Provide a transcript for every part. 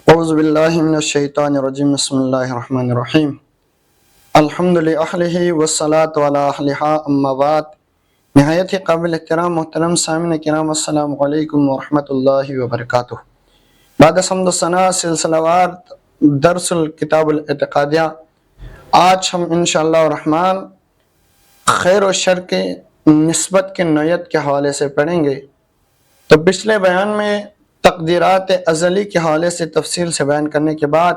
اعوذ باللہ من الشیطان الرجیم بسم اللہ الرحمن الرحیم الحمد للہ والصلاة علی اہلہا اما بعد۔ نہایت ہی قابل احترام محترم سامعین کرام، السلام علیکم ورحمۃ اللہ وبرکاتہ۔ بعد حمد و ثنا سلسلہ وار درس الکتاب الاعتقادیہ، آج ہم انشاءاللہ الرحمن خیر و شر کے نسبت کے نوعیت کے حوالے سے پڑھیں گے۔ تو پچھلے بیان میں تقدیرات ازلی کے حوالے سے تفصیل سے بیان کرنے کے بعد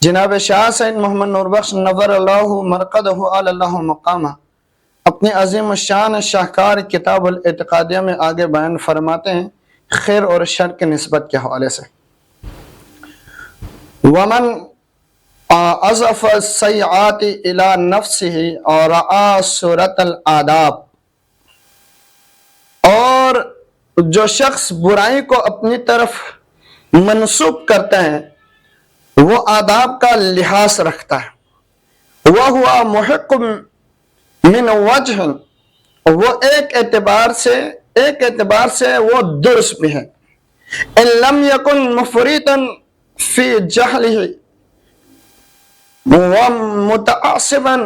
جناب شاہ سید محمد نور بخش نور اللہ مرقدہ علی اللہ مقامہ اپنی عظیم الشان شاہکار کتاب الاعتقادیہ میں آگے بیان فرماتے ہیں خیر اور شر کے نسبت کے حوالے سے۔ ومن اضف السیئات الی نفسہ اور رعا صورت الآداب، اور جو شخص برائی کو اپنی طرف منسوب کرتا ہے وہ آداب کا لحاظ رکھتا ہے، وَهُوَ مُحِقٌّ مِّنْ وَجْهٍ، وہ ایک اعتبار سے وہ درست بھی ہے، إِن لَمْ يَكُنْ مُفْرِطًا فِي جَهْلِهِ وَمُتَعَصِّبًا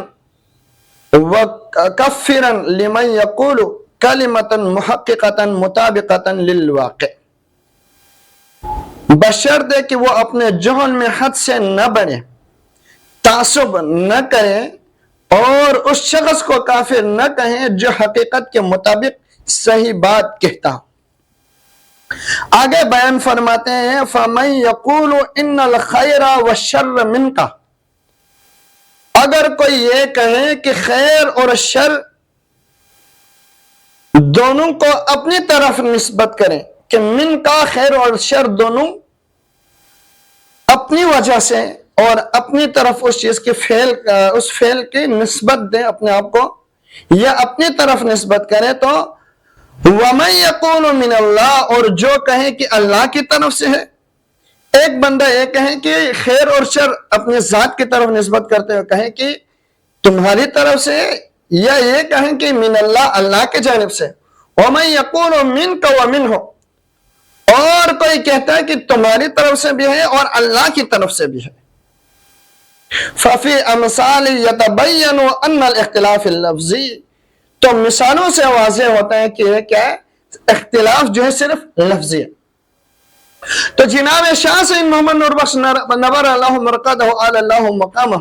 وَكَفِّرًا لِمَنْ يَقُولُ کلمۃ محققۃ مطابقۃ للواقع، بشرط کہ وہ اپنے جہل میں حد سے نہ بڑھے، تعصب نہ کرے اور اس شخص کو کافر نہ کہیں جو حقیقت کے مطابق صحیح بات کہتا ہو۔ آگے بیان فرماتے ہیں فَمَن يَقُولُ إِنَّ الْخَيْرَ وَالشَّرَّ مِنْكَ، اگر کوئی یہ کہے کہ خیر اور شر دونوں کو اپنی طرف نسبت کریں، کہ من کا خیر اور شر دونوں اپنی وجہ سے اور اپنی طرف اس چیز کے اس فعل کی نسبت دیں اپنے آپ کو، یا اپنی طرف نسبت کریں، تو وَمَن يَقُولُ مِنَ اللَّهِ، اور جو کہیں کہ اللہ کی طرف سے ہے۔ ایک بندہ یہ کہیں کہ خیر اور شر اپنے ذات کی طرف نسبت کرتے ہوئے کہیں کہ تمہاری طرف سے، یا یہ کہیں کہ من اللہ، اللہ کی جانب سے، وَمَن يَقُولُ مِنْكَ وَمِنْهُ، اور کوئی کہتا ہے کہ تمہاری طرف سے بھی ہے اور اللہ کی طرف سے بھی ہے۔ فَفِي أَمْثَالِ يَتَبَيَّنُ أَنَّ الْاخْتِلَافِ اللَّفْظِي، تو مثالوں سے واضح ہوتا ہے کہ یہ کیا ہے، اختلاف جو ہے صرف لفظی ہے۔ تو جناب شاہ سید محمد نور بخش نور اللہ مرقدہ علی اللہ مقامہ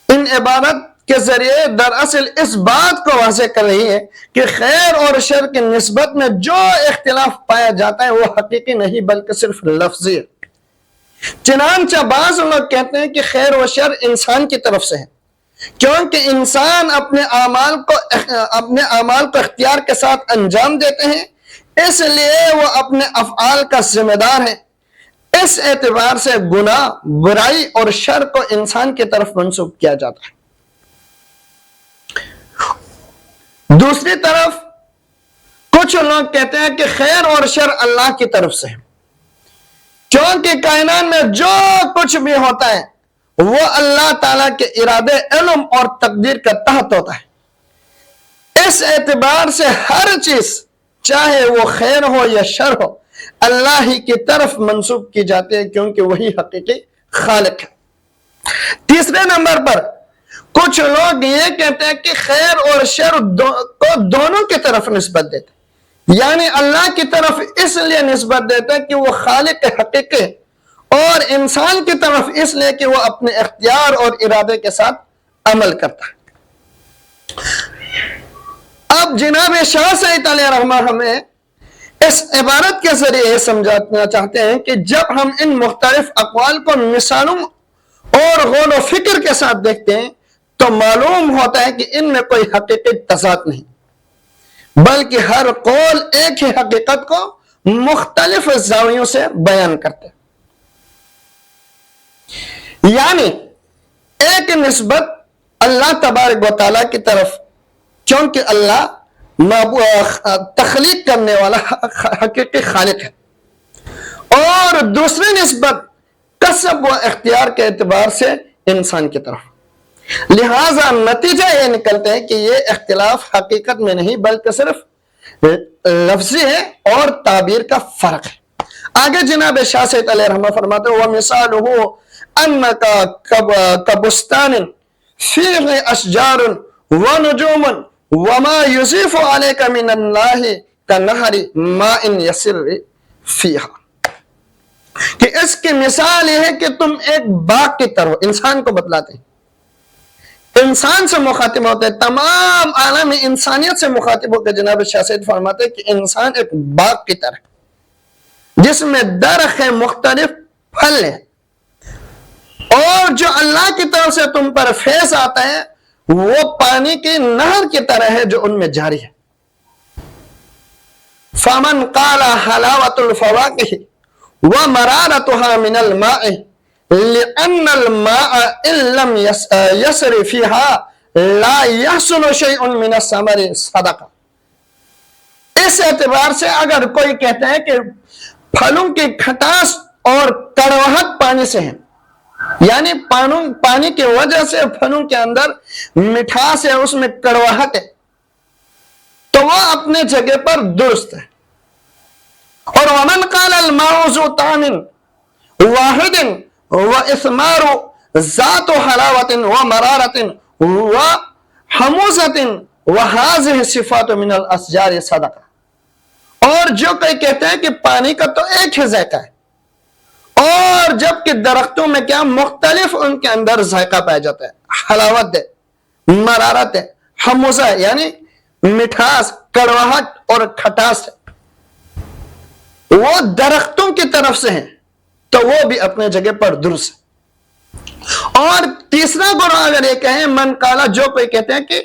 ان عبارت کے ذریعے دراصل اس بات کو واضح کر رہی ہے کہ خیر اور شر کی نسبت میں جو اختلاف پایا جاتا ہے وہ حقیقی نہیں بلکہ صرف لفظی ہے۔ چنانچہ بعض لوگ کہتے ہیں کہ خیر و شر انسان کی طرف سے ہے، کیونکہ انسان اپنے اعمال کو اختیار کے ساتھ انجام دیتے ہیں، اس لیے وہ اپنے افعال کا ذمہ دار ہے۔ اس اعتبار سے گناہ، برائی اور شر کو انسان کی طرف منسوب کیا جاتا ہے۔ دوسری طرف کچھ لوگ کہتے ہیں کہ خیر اور شر اللہ کی طرف سے ہے، کیونکہ کائنات میں جو کچھ بھی ہوتا ہے وہ اللہ تعالیٰ کے ارادے، علم اور تقدیر کا تحت ہوتا ہے۔ اس اعتبار سے ہر چیز چاہے وہ خیر ہو یا شر ہو اللہ ہی کی طرف منسوب کی جاتی ہے، کیونکہ وہی حقیقی خالق ہے۔ تیسرے نمبر پر کچھ لوگ یہ کہتے ہیں کہ خیر اور شر کو دونوں کی طرف نسبت دیتے ہیں، یعنی اللہ کی طرف اس لیے نسبت دیتے ہیں کہ وہ خالق حقیقی، اور انسان کی طرف اس لیے کہ وہ اپنے اختیار اور ارادے کے ساتھ عمل کرتا ہے۔ اب جناب شاہ سید علیہ رحمہ ہمیں اس عبارت کے ذریعے یہ سمجھانا چاہتے ہیں کہ جب ہم ان مختلف اقوال کو مثالوں اور غور و فکر کے ساتھ دیکھتے ہیں تو معلوم ہوتا ہے کہ ان میں کوئی حقیقی تضاد نہیں، بلکہ ہر قول ایک ہی حقیقت کو مختلف زاویوں سے بیان کرتے ہیں۔ یعنی ایک نسبت اللہ تبارک و تعالیٰ کی طرف، کیونکہ اللہ تخلیق کرنے والا حقیقی خالق ہے، اور دوسری نسبت کسب و اختیار کے اعتبار سے انسان کی طرف۔ لہذا نتیجہ یہ نکلتا ہے کہ یہ اختلاف حقیقت میں نہیں بلکہ صرف لفظی ہے اور تعبیر کا فرق ہے۔ آگے جناب شاہ سید علیہ رحمہ فرماتے ہیں وَمِثَالُهُ أَنَّكَ كَبُسْتَانٍ فِيهِ أَشْجَارٌ وَنُجُومٌ وَمَا يُضِيفُ عَلَيْكَ مِنَ اللَّهِ كَنَّهَرِ مَاءٍ يَسِرُّ فِيهَا، کہ اس کی مثال یہ ہے کہ تم ایک باغ کی طرح، انسان کو بتلاتے ہیں، انسان سے مخاطب ہوتے ہیں، تمام عالم انسانیت سے مخاطب ہو کے جناب شاہ سید فرماتے ہیں کہ انسان ایک باغ کی طرح جس میں درخت ہے، مختلف پھل ہے، اور جو اللہ کی طرف سے تم پر فیض آتا ہے وہ پانی کی نہر کی طرح ہے جو ان میں جاری ہے۔ فَمَنْ قَالَ حَلَاوَةُ الْفَوَاكِهِ وَمَرَارَتُهَا مِنَ الْمَاءِ لِأَنَّ الْمَاءَ إِن لَمْ يَسْرِ فِيهَا لَا يَحْصُلُ شَيْءٌ مِنَ الثَّمَرِ صَدَقَةً، اس اعتبار سے اگر کوئی کہتا ہے کہ پھلوں کی کھٹاس اور کڑواہٹ پانی سے ہے، یعنی پانی کی وجہ سے پھلوں کے اندر مٹھاس ہے، اس میں کڑواہٹ ہے، تو وہ اپنے جگہ پر درست ہے۔ اور وَمَنْ قَالَ الْمَاءُ ذُو طَعْمٍ وَاحِدٍ وَإِثْمَارُ ذَاتُ حَلَاوَةٍ وَمَرَارَةٍ وَحَمُوضَةٍ وَهَذِهِ الصِّفَاتُ مِنَ الْأَشْجَارِ صَدَقَةً، اور جو کوئی کہتے ہیں کہ پانی کا تو ایک ہی ذائقہ ہے، اور جبکہ درختوں میں کیا مختلف ان کے اندر ذائقہ پایا جاتا ہے، حلاوت ہے، مرارت ہے، حموضہ ہے یعنی مٹھاس، کڑواہٹ اور کھٹاس ہے، وہ درختوں کی طرف سے ہیں تو وہ بھی اپنے جگہ پر درست ہے۔ اور تیسرا گروہ اگر یہ کہیں من قالا، جو کوئی کہتے ہیں کہ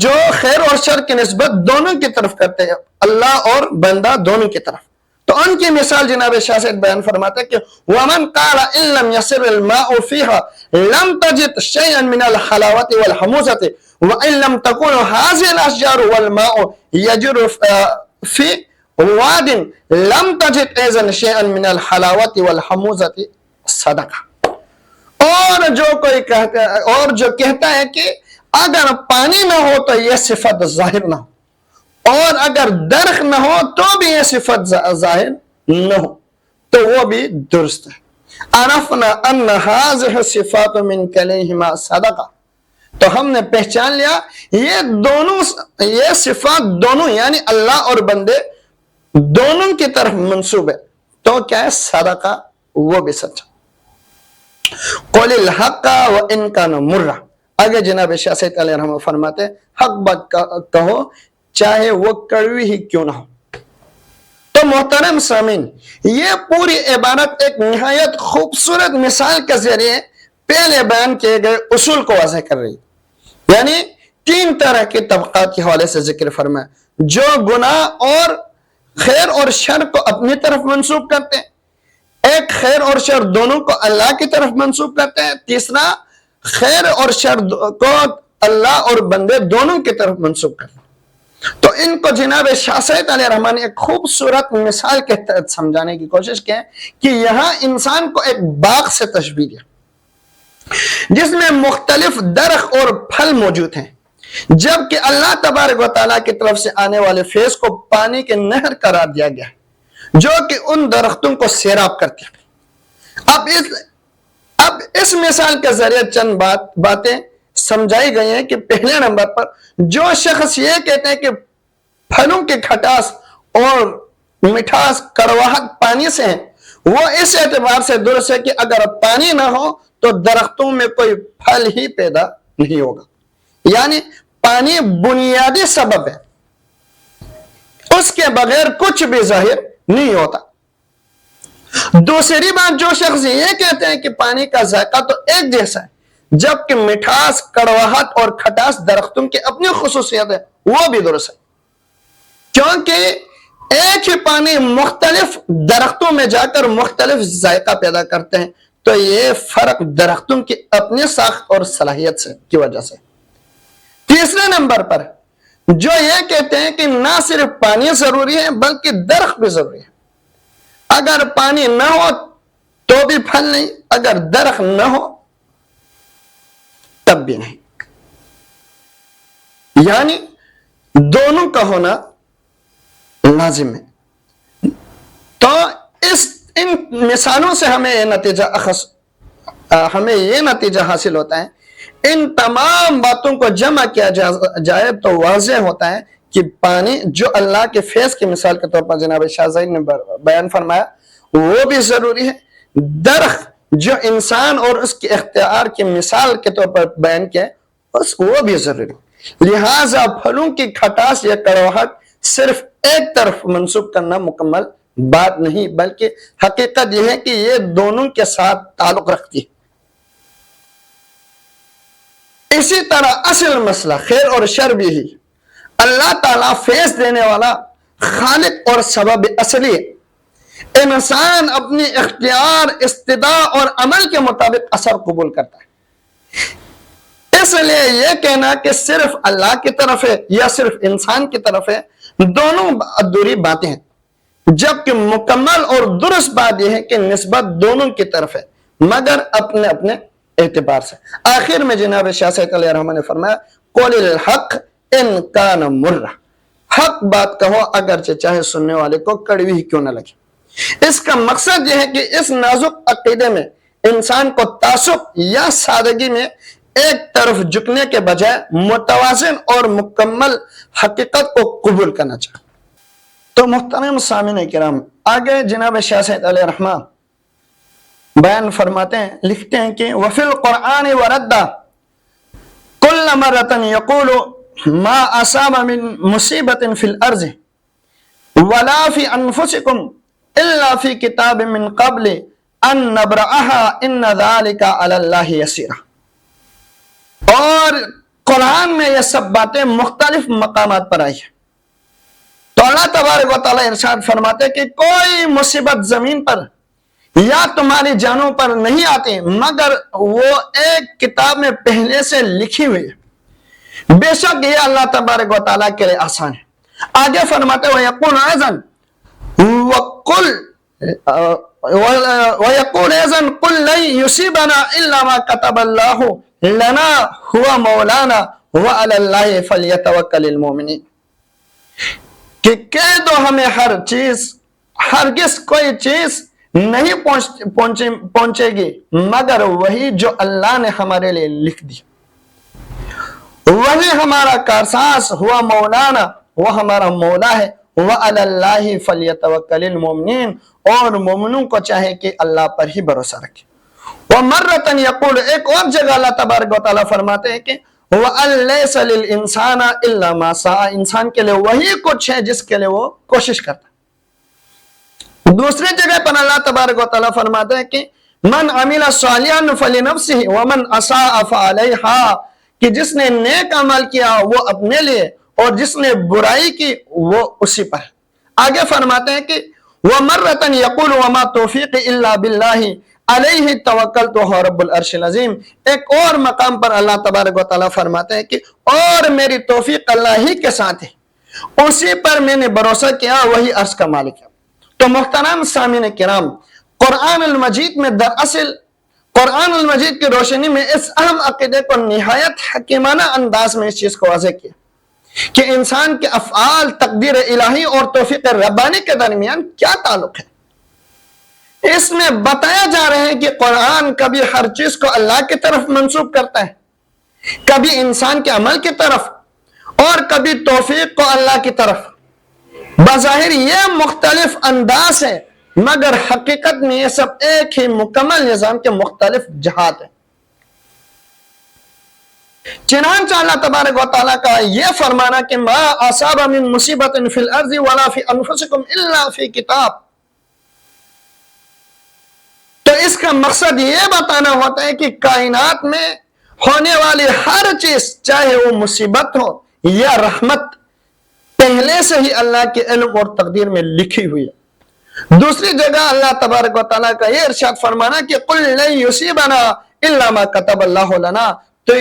جو خیر اور شر کی نسبت دونوں کی طرف کرتے ہیں، اللہ اور بندہ دونوں کی طرف، تو ان کی مثال جناب شاہ سے بیان فرماتے ہیں کہ وَمَنْ قَالَ إِن لَمْ يَسِرِ الْمَاءُ فِيهَا لَمْ تَجِدْ شَيْئًا مِنَ الْحَلَاوَةِ وَالْحَمُوضَةِ وَإِن لَمْ تَكُنْ هَذِهِ الْأَشْجَارُ وَالْمَاءُ يَجْرُ فِي وَادٍ لَمْ تَجِدْ أَيْضًا شَيْئًا مِنَ الْحَلَاوَةِ وَالْحَمُوضَةِ صَدَقَةً، اور جو کہتا ہے کہ اگر پانی نہ ہو تو یہ صفت ظاہر نہ ہو، اور اگر درخت نہ ہو تو بھی یہ صفت ظاہر نہ ہو، تو وہ بھی درست ہے۔ عرفنا ان هذه الصفات من كلمهما صدقہ، تو ہم نے پہچان لیا یہ صفات دونوں یعنی اللہ اور بندے دونوں کی طرف منسوب ہے، تو کیا ہے صدقہ، وہ بھی سچا۔ قل الحق وان كان مرا، آگے جناب شاہ سید علیہ رحمہ فرماتے ہیں حق بات کہو چاہے وہ کڑوی ہی کیوں نہ ہو۔ تو محترم سامعین، یہ پوری عبارت ایک نہایت خوبصورت مثال کے ذریعے پہلے بیان کیے گئے اصول کو واضح کر رہی، یعنی تین طرح کے طبقات کے حوالے سے ذکر فرمایا، جو گناہ اور خیر اور شر کو اپنی طرف منسوب کرتے ہیں، ایک خیر اور شر دونوں کو اللہ کی طرف منسوب کرتے ہیں، تیسرا خیر اور شر کو اللہ اور بندے دونوں کی طرف منسوب کرتے ہیں۔ تو ان کو جناب شاہ سید علیہ رحمان نے ایک خوبصورت مثال کے تحت سمجھانے کی کوشش کی کہ یہاں انسان کو ایک باغ سے تشبیہ دیا جس میں مختلف درخت اور پھل موجود ہیں، جبکہ اللہ تبارک و تعالیٰ کی طرف سے آنے والے فیض کو پانی کے نہر قرار دیا گیا ہے جو کہ ان درختوں کو سیراب کرتے ہیں۔ اب اس مثال کے ذریعے چند باتیں سمجھائی گئی ہیں کہ پہلے نمبر پر جو شخص یہ کہتے ہیں کہ پھلوں کی کھٹاس اور مٹھاس کڑواہٹ پانی سے ہیں، وہ اس اعتبار سے درست ہے کہ اگر پانی نہ ہو تو درختوں میں کوئی پھل ہی پیدا نہیں ہوگا، یعنی پانی بنیادی سبب ہے، اس کے بغیر کچھ بھی ظاہر نہیں ہوتا۔ دوسری بات، جو شخص یہ کہتے ہیں کہ پانی کا ذائقہ تو ایک جیسا ہے جبکہ مٹھاس، کڑواہٹ اور کھٹاس درختوں کی اپنی خصوصیت ہے، وہ بھی درست ہے، کیونکہ ایک ہی پانی مختلف درختوں میں جا کر مختلف ذائقہ پیدا کرتے ہیں، تو یہ فرق درختوں کی اپنی ساخت اور صلاحیت سے کی وجہ سے۔ تیسرے نمبر پر جو یہ کہتے ہیں کہ نہ صرف پانی ضروری ہے بلکہ درخت بھی ضروری ہے، اگر پانی نہ ہو تو بھی پھل نہیں، اگر درخت نہ ہو تب بھی نہیں، یعنی دونوں کا ہونا لازم ہے۔ تو ان مثالوں سے ہمیں یہ نتیجہ حاصل ہوتا ہے، ان تمام باتوں کو جمع کیا جائے تو واضح ہوتا ہے کہ پانی جو اللہ کے فیض کی مثال کے طور پر جناب شاہ زید نے بیان فرمایا وہ بھی ضروری ہے، درخت جو انسان اور اس کے اختیار کی مثال کے طور پر بیان کیا وہ بھی ضروری ہے۔ لہٰذا پھلوں کی کھٹاس یا کڑواہٹ صرف ایک طرف منسوب کرنا مکمل بات نہیں، بلکہ حقیقت یہ ہے کہ یہ دونوں کے ساتھ تعلق رکھتی ہے۔ اسی طرح اصل مسئلہ خیر اور شر بھی ہی اللہ تعالیٰ فیض دینے والا خالق اور سبب اصلی ہے۔ انسان اپنی اختیار، استداع اور عمل کے مطابق اثر قبول کرتا ہے۔ اس لیے یہ کہنا کہ صرف اللہ کی طرف ہے یا صرف انسان کی طرف ہے، دونوں ادھوری باتیں ہیں، جبکہ مکمل اور درست بات یہ ہے کہ نسبت دونوں کی طرف ہے، مگر اپنے اپنے اعتبار سے۔ آخر میں جناب شاہ سید علیہ الرحمٰن نے فرمایا قول الحق ان کان مرہ، حق بات کہو اگرچہ چاہے سننے والے کو کڑوی ہی کیوں نہ لگے۔ اس کا مقصد یہ ہے کہ اس نازک عقیدے میں انسان کو تعصب یا سادگی میں ایک طرف جھکنے کے بجائے متوازن اور مکمل حقیقت کو قبول کرنا چاہیے۔ تو محترم سامعین کرام، آگے جناب شاہ سید علیہ الرحمٰن بیان فرماتے ہیں، لکھتے ہیں کہ وفی القرآن وردا کل مرتن یقول ما اصاب من مصیبت فی الارض ولا فی انفسکم الا فی کتاب من قبل ان نبرأها ان ذلک علی اللہ یسیر۔ اور قرآن میں یہ سب باتیں مختلف مقامات پر آئی ہیں، تو اللہ تبارک و تعالیٰ ارشاد فرماتے کہ کوئی مصیبت زمین پر یا تمہاری جانوں پر نہیں آتی مگر وہ ایک کتاب میں پہلے سے لکھی ہوئی ہے، بے شک یہ اللہ تبارک و تعالیٰ کے لیے آسان ہے۔ آگے فرماتے وَيَقُولُ أَيْضًا قُلْ لَن يُصِيبَنَا إِلَّا مَا كَتَبَ اللَّهُ لَنَا هُوَ مَوْلَانَا وَعَلَى اللَّهِ فَلْيَتَوَكَّلِ الْمُؤْمِنِينَ، کہ کہہ دو ہمیں ہر چیز، ہرگز کوئی چیز نہیں پہنچے گی مگر وہی جو اللہ نے ہمارے لیے لکھ دی، وہی ہمارا کارساز، ہوا مولانا، وہ ہمارا مولا ہے، وَعَلَى اللَّهِ فَلْيَتَوَكَّلِ الْمُؤْمِنِينَ، اور مومنوں کو چاہے کہ اللہ پر ہی بھروسہ رکھے۔ وَمَرَّةً يَقُولُ، ایک اور جگہ اللہ تبارک و تعالیٰ فرماتے ہیں کہ وَأَن لَيْسَ لِلْإِنسَانَ إِلَّا مَا سَعَى، انسان کے لیے وہی کچھ ہے جس کے لیے وہ کوشش کرتا ہے۔ دوسری جگہ پر اللہ تبارک و تعالیٰ فرماتے ہیں کہ من عمل صالحا فلنفسه ومن اساء فعليها، کہ جس نے نیک عمل کیا وہ اپنے لیے اور جس نے برائی کی وہ اسی پر۔ آگے فرماتے ہیں کہ وَمَرَّةً يَقُولُ وَمَا تَوْفِيقِ إِلَّا بِاللَّهِ عَلَيْهِ تَوَكَّلْتُ وَهُوَ رَبُّ الْعَرْشِ الْعَظِيمِ۔ ایک اور مقام پر اللہ تبارک و تعالیٰ فرماتے ہیں کہ اور میری توفیق اللہ ہی کے ساتھ ہے، اسی پر میں نے بھروسہ کیا، وہی عرش کا مالک ہے۔ تو محترم سامعین کرام، قرآن المجید میں دراصل قرآن المجید کی روشنی میں اس اہم عقیدے کو نہایت حکیمانہ انداز میں اس چیز کو واضح کیا کہ انسان کے افعال، تقدیر الہی اور توفیق ربانی کے درمیان کیا تعلق ہے۔ اس میں بتایا جا رہا ہے کہ قرآن کبھی ہر چیز کو اللہ کی طرف منسوب کرتا ہے، کبھی انسان کے عمل کی طرف، اور کبھی توفیق کو اللہ کی طرف۔ بظاہر یہ مختلف انداز ہے مگر حقیقت میں یہ سب ایک ہی مکمل نظام کے مختلف جہات ہیں۔ چنانچہ اللہ تبارک و تعالیٰ کا یہ فرمانا کہ ما اصاب من مصیبت فی الارض ولا فی انفسکم الا فی کتاب، تو اس کا مقصد یہ بتانا ہوتا ہے کہ کائنات میں ہونے والی ہر چیز، چاہے وہ مصیبت ہو یا رحمت، پہلے سے ہی اللہ کے علم اور تقدیر میں لکھی ہوئی ہے۔ دوسری جگہ اللہ تبارک و تعالیٰ کا یہ ارشاد فرمانا کہ قُلْ لَن يُصِيبَنَا إِلَّا مَا كَتَبَ اللَّهُ لَنَا، تو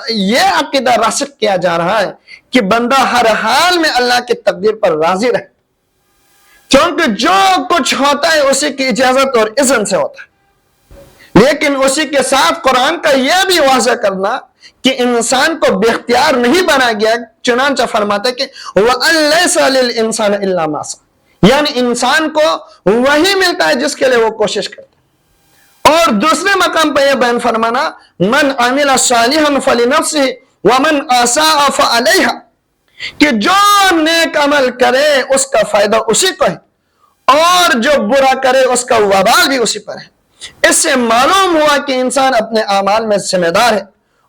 یہ عقیدہ راسخ کیا جا رہا ہے کہ بندہ ہر حال میں اللہ کی تقدیر پر راضی رہے، کیونکہ جو کچھ ہوتا ہے اسی کی اجازت اور اذن سے ہوتا ہے۔ لیکن اسی کے ساتھ قرآن کا یہ بھی واضح کرنا کہ انسان کو بے اختیار نہیں بنا گیا، چنانچہ فرماتے کہ وَأَن لَيْسَ لِلْإِنسَانِ إِلَّا مَا سَعَى، یعنی انسان کو وہی ملتا ہے جس کے لیے وہ کوشش کرتا ہے۔ اور دوسرے مقام پہ یہ بیان فرمانا من عمل صالحا فلنفسہ ومن اساء فعلیہا، کہ جو نیک عمل کرے اس کا فائدہ اسی کو ہے اور جو برا کرے اس کا وبال بھی اسی پر ہے۔ اس سے معلوم ہوا کہ انسان اپنے اعمال میں ذمہ دار ہے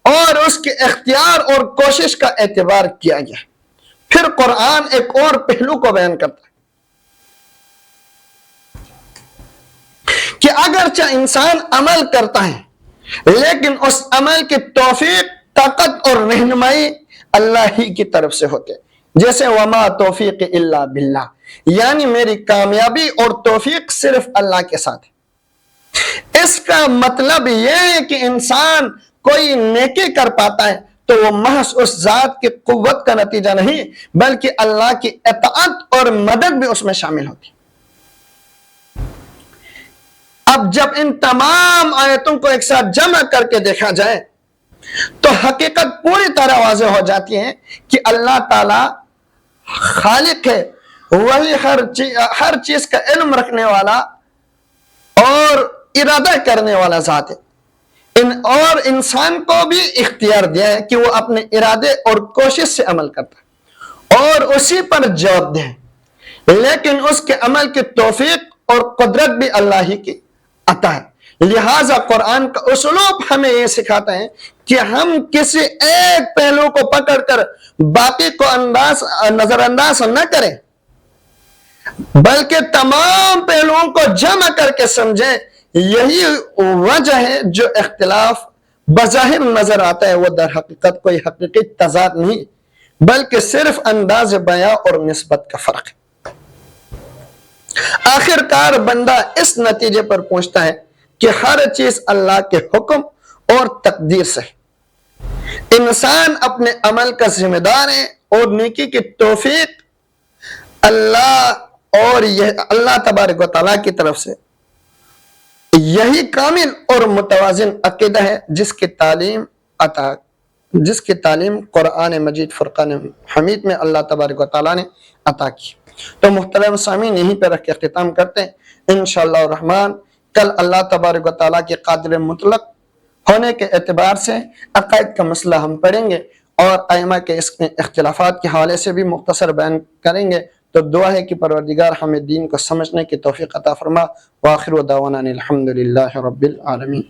اور اس کے اختیار اور کوشش کا اعتبار کیا گیا ہے۔ پھر قرآن ایک اور پہلو کو بیان کرتا ہے کہ اگرچہ انسان عمل کرتا ہے لیکن اس عمل کی توفیق، طاقت اور رہنمائی اللہ ہی کی طرف سے ہوتے، جیسے وما توفیق الا باللہ، یعنی میری کامیابی اور توفیق صرف اللہ کے ساتھ ہے۔ اس کا مطلب یہ ہے کہ انسان کوئی نیکی کر پاتا ہے تو وہ محض اس ذات کی قوت کا نتیجہ نہیں بلکہ اللہ کی اطاعت اور مدد بھی اس میں شامل ہوتی ہے۔ اب جب ان تمام آیتوں کو ایک ساتھ جمع کر کے دیکھا جائے تو حقیقت پوری طرح واضح ہو جاتی ہے کہ اللہ تعالی خالق ہے، وہی ہر چیز کا علم رکھنے والا اور ارادہ کرنے والا ذات ہے، اور انسان کو بھی اختیار دیا ہے کہ وہ اپنے ارادے اور کوشش سے عمل کرتا ہے اور اسی پر جواب دے، لیکن اس کے عمل کی توفیق اور قدرت بھی اللہ ہی کی عطا ہے۔ لہٰذا قرآن کا اسلوب ہمیں یہ سکھاتا ہے کہ ہم کسی ایک پہلو کو پکڑ کر باقی کو نظر انداز نہ کریں بلکہ تمام پہلوؤں کو جمع کر کے سمجھیں۔ یہی وجہ ہے جو اختلاف بظاہر نظر آتا ہے وہ در حقیقت کوئی حقیقی تضاد نہیں بلکہ صرف انداز بیاں اور نسبت کا فرق ہے۔ آخر کار بندہ اس نتیجے پر پہنچتا ہے کہ ہر چیز اللہ کے حکم اور تقدیر سے ہے۔ انسان اپنے عمل کا ذمہ دار ہے اور نیکی کی توفیق اللہ تبارک و تعالیٰ کی طرف سے۔ یہی کامل اور متوازن عقیدہ ہے جس کی تعلیم قرآن مجید فرقان حمید میں اللہ تبارک و تعالیٰ نے عطا کی۔ تو محترم سامعین یہیں پہ رکھ کے اختتام کرتے ہیں۔ انشاءاللہ الرحمن کل اللہ تبارک و تعالیٰ کے قادر مطلق ہونے کے اعتبار سے عقائد کا مسئلہ ہم پڑھیں گے اور ائمہ کے اس اختلافات کے حوالے سے بھی مختصر بیان کریں گے۔ تو دعا ہے کہ پروردگار ہمیں دین کو سمجھنے کی توفیق عطا فرما۔ وآخر دعوانا الحمدللہ رب العالمین۔